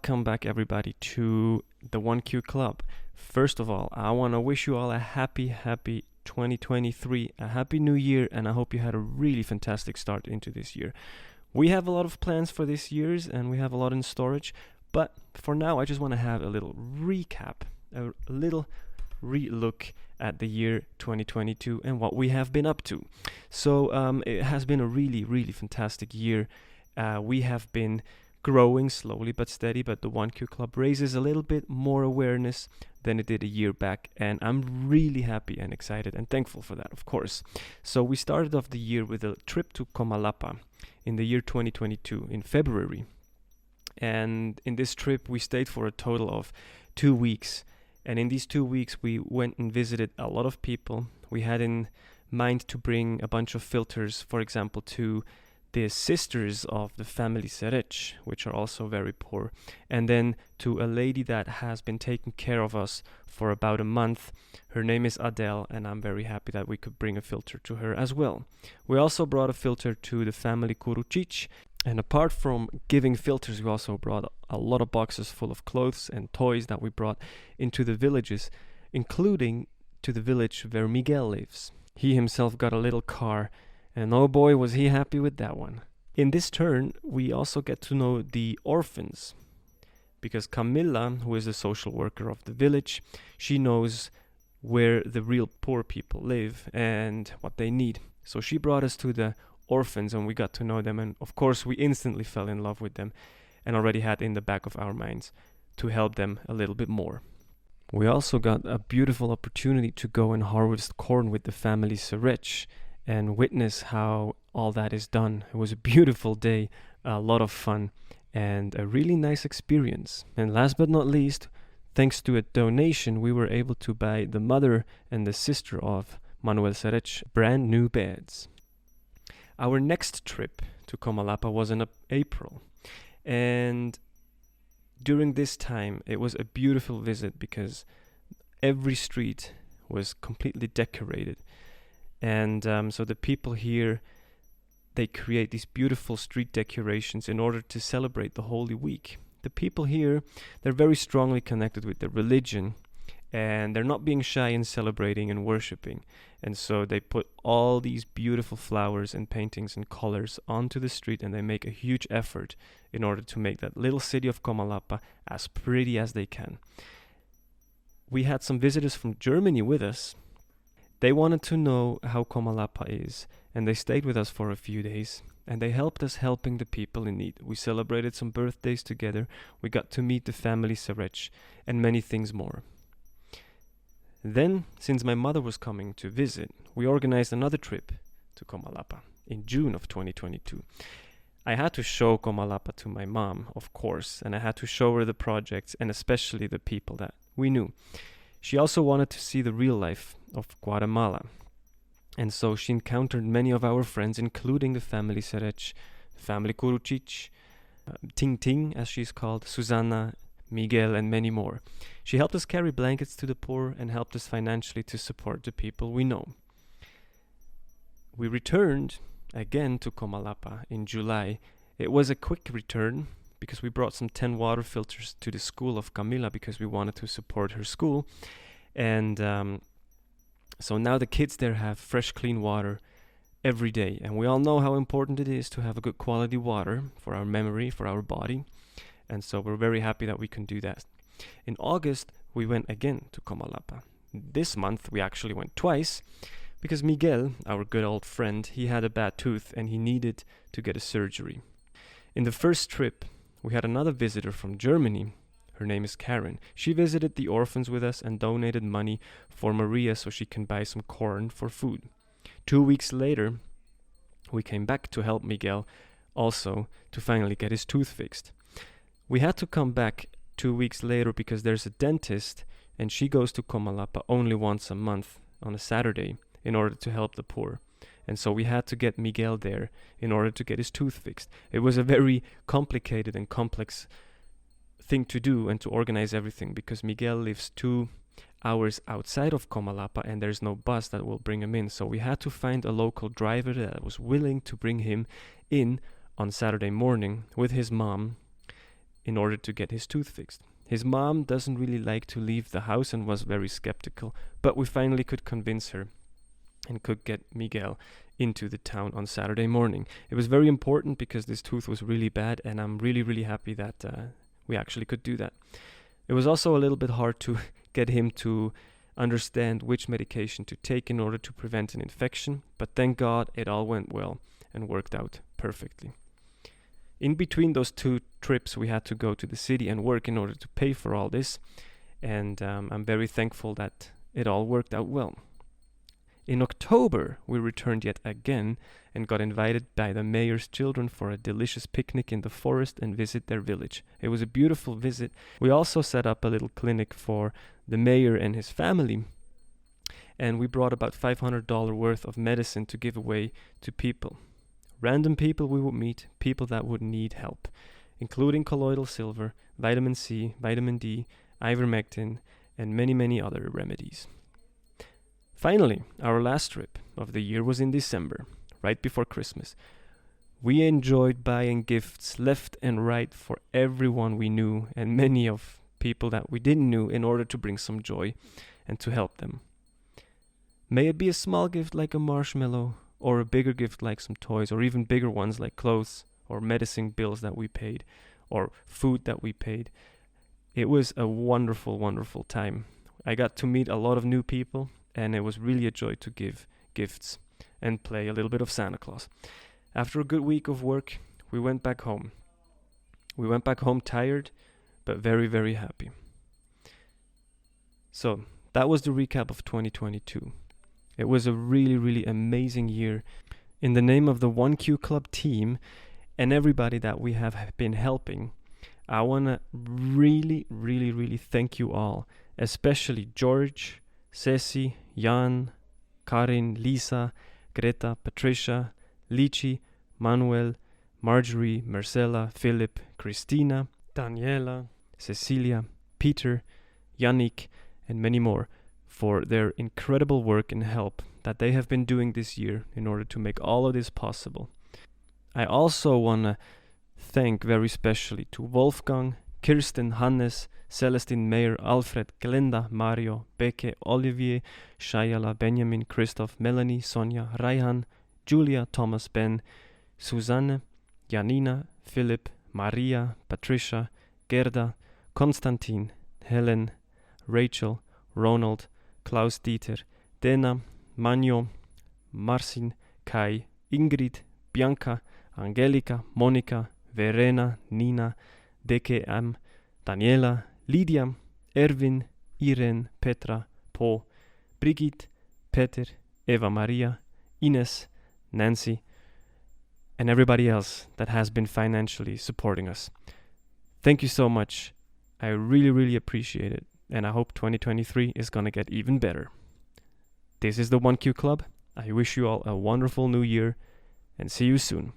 welcome back everybody to the 1Q Club. First of all, I want to wish you all a happy 2023, a happy new year, and I hope you had a really fantastic start into this year. We have a lot of plans for this year's and we have a lot in storage, but for now I just want to have a little recap, a little re-look at the year 2022 and what we have been up to. So it has been a really fantastic year. We have been growing slowly but steady, but the 1Q Club raises a little bit more awareness than it did a year back, and I'm really happy and excited and thankful for that, of course. So we started off the year with a trip to Comalapa in the year 2022 in February, and in this trip we stayed for a total of 2 weeks, and in these 2 weeks we went and visited a lot of people. We had in mind to bring a bunch of filters, for example, to the sisters of the family Serec, which are also very poor, and then to a lady that has been taking care of us for about a month. Her name is Adele, and I'm very happy that we could bring a filter to her as well. We also brought a filter to the family Kurucic, and apart from giving filters, we also brought a lot of boxes full of clothes and toys that we brought into the villages, including to the village where Miguel lives. He himself got a little car, and oh boy was he happy with that one. In this turn, we also get to know the orphans, because Camilla, who is the social worker of the village, she knows where the real poor people live and what they need. So she brought us to the orphans and we got to know them, and of course we instantly fell in love with them and already had in the back of our minds to help them a little bit more. We also got a beautiful opportunity to go and harvest corn with the family Serec and witness how all that is done. It was a beautiful day, a lot of fun, and a really nice experience. And last but not least, thanks to a donation, we were able to buy the mother and the sister of Manuel Serec brand new beds. Our next trip to Comalapa was in April, and during this time it was a beautiful visit because every street was completely decorated. And so the people here, they create these beautiful street decorations in order to celebrate the Holy Week. The people here, they're very strongly connected with their religion, and they're not being shy in celebrating and worshipping. And so they put all these beautiful flowers and paintings and colors onto the street, and they make a huge effort in order to make that little city of Comalapa as pretty as they can. We had some visitors from Germany with us. They wanted to know how Comalapa is, and they stayed with us for a few days, and they helped us helping the people in need. We celebrated some birthdays together, we got to meet the family Serec, and many things more. Then, since my mother was coming to visit, we organized another trip to Comalapa in June of 2022. I had to show Comalapa to my mom, of course, and I had to show her the projects and especially the people that we knew. She also wanted to see the real life of Guatemala, and so she encountered many of our friends, including the family Serec, family Kurucic, Ting Ting as she's called, Susanna, Miguel, and many more. She helped us carry blankets to the poor and helped us financially to support the people we know. We returned again to Comalapa in July. It was a quick return because we brought some 10 water filters to the school of Camila because we wanted to support her school. And so now the kids there have fresh, clean water every day. And we all know how important it is to have a good quality water for our memory, for our body. And so we're very happy that we can do that. In August, we went again to Comalapa. This month, we actually went twice because Miguel, our good old friend, he had a bad tooth and he needed to get a surgery. In the first trip, we had another visitor from Germany. Her name is Karin. She visited the orphans with us and donated money for Maria so she can buy some corn for food. 2 weeks later, we came back to help Miguel also to finally get his tooth fixed. We had to come back 2 weeks later because there's a dentist and she goes to Comalapa only once a month on a Saturday in order to help the poor. And so we had to get Miguel there in order to get his tooth fixed. It was a very complicated and complex thing to do and to organize everything because Miguel lives 2 hours outside of Comalapa and there's no bus that will bring him in. So we had to find a local driver that was willing to bring him in on Saturday morning with his mom in order to get his tooth fixed. His mom doesn't really like to leave the house and was very skeptical, but we finally could convince her and could get Miguel into the town on Saturday morning. It was very important because this tooth was really bad, and I'm really, really happy that we actually could do that. It was also a little bit hard to get him to understand which medication to take in order to prevent an infection, but thank God it all went well and worked out perfectly. In between those 2 trips, we had to go to the city and work in order to pay for all this, and I'm very thankful that it all worked out well. In October, we returned yet again and got invited by the mayor's children for a delicious picnic in the forest and visit their village. It was a beautiful visit. We also set up a little clinic for the mayor and his family, and we brought about $500 worth of medicine to give away to people. Random people we would meet, people that would need help, including colloidal silver, vitamin C, vitamin D, ivermectin, and many, many other remedies. Finally, our last trip of the year was in December, right before Christmas. We enjoyed buying gifts left and right for everyone we knew and many of people that we didn't know in order to bring some joy and to help them. May it be a small gift like a marshmallow, or a bigger gift like some toys, or even bigger ones like clothes or medicine bills that we paid, or food that we paid. It was a wonderful, wonderful time. I got to meet a lot of new people, and it was really a joy to give gifts and play a little bit of Santa Claus. After a good week of work, we went back home. We went back home tired, but very, very happy. So, that was the recap of 2022. It was a really, really amazing year. In the name of the 1Q Club team and everybody that we have been helping, I want to really, really, really thank you all, especially George, Ceci, Jan, Karin, Lisa, Greta, Patricia, Lichi, Manuel, Marjorie, Marcela, Phillip, Christina, Daniela, Cecilia, Peter, Yannick, and many more for their incredible work and help that they have been doing this year in order to make all of this possible. I also want to thank very specially to Wolfgang, Kirstin, Hannes, Celestine, Meir, Alfred, Glenda, Mario, Beeke, Olivier, Shayala, Benjamin, Christoph, Melanie, Sonya, Raihaan, Julia, Thomas, Ben, Susanne, Janina, Phillip, Maria, Patricia, Gerda, Konstantin, Helen, Rachel, Ronald, Klaus Dieter, Dena, Manuel, Marcin, Kai, Ingrid, Bianca, Angelika, Monika, Verena, Nina, DKM, Daniela, Lydia, Erwin, Irene, Petra, Po, Brigitte, Peter, Eva Maria, Ines, Nancy, and everybody else that has been financially supporting us. Thank you so much. I really, really appreciate it, and I hope 2023 is going to get even better. This is the 1Q Club. I wish you all a wonderful new year, and see you soon.